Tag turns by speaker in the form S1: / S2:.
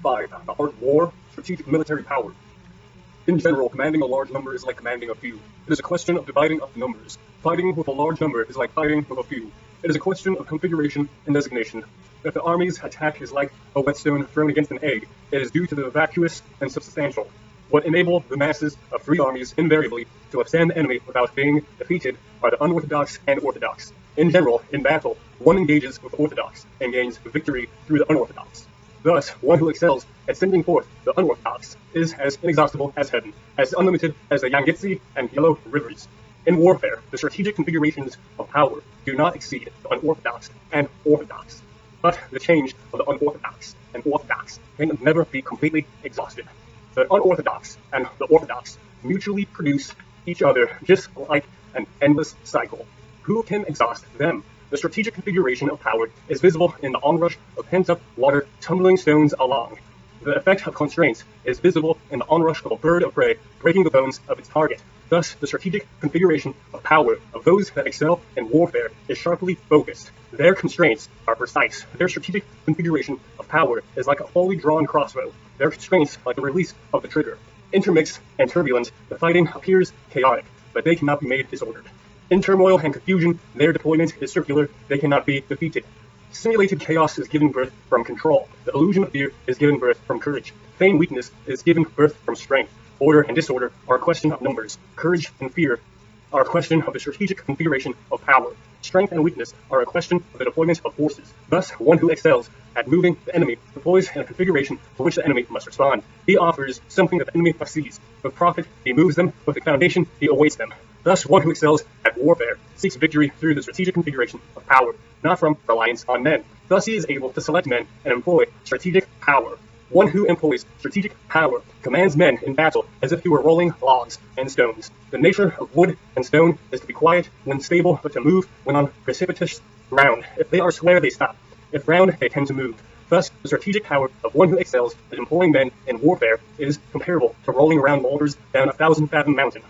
S1: 5. The art of war, strategic military power. In general, commanding a large number is like commanding a few. It is a question of dividing up numbers. Fighting with a large number is like fighting with a few. It is a question of configuration and designation. If the army's attack is like a whetstone thrown against an egg, it is due to the vacuous and substantial. What enable the masses of free armies invariably to withstand the enemy without being defeated are the unorthodox and orthodox. In general, in battle, one engages with the orthodox and gains victory through the unorthodox. Thus, one who excels at sending forth the unorthodox is as inexhaustible as heaven, as unlimited as the Yangtze and Yellow Rivers. In warfare, the strategic configurations of power do not exceed the unorthodox and orthodox, but the change of the unorthodox and orthodox can never be completely exhausted. The unorthodox and the orthodox mutually produce each other just like an endless cycle. Who can exhaust them? The strategic configuration of power is visible in the onrush of pent-up water tumbling stones along. The effect of constraints is visible in the onrush of a bird of prey breaking the bones of its target. Thus, the strategic configuration of power of those that excel in warfare is sharply focused. Their constraints are precise. Their strategic configuration of power is like a fully drawn crossbow. Their constraints like the release of the trigger. Intermixed and turbulent, the fighting appears chaotic, but they cannot be made disordered. In turmoil and confusion, their deployment is circular, they cannot be defeated. Simulated chaos is given birth from control. The illusion of fear is given birth from courage. Feigned weakness is given birth from strength. Order and disorder are a question of numbers. Courage and fear are a question of the strategic configuration of power. Strength and weakness are a question of the deployment of forces. Thus, one who excels at moving the enemy deploys in a configuration for which the enemy must respond. He offers something that the enemy must seize. With profit, he moves them. With the foundation, he awaits them. Thus, one who excels at warfare seeks victory through the strategic configuration of power, not from reliance on men. Thus, he is able to select men and employ strategic power. One who employs strategic power commands men in battle as if he were rolling logs and stones. The nature of wood and stone is to be quiet when stable, but to move when on precipitous ground. If they are square, they stop. If round, they tend to move. Thus, the strategic power of one who excels at employing men in warfare is comparable to rolling around boulders down a 1,000-fathom mountain.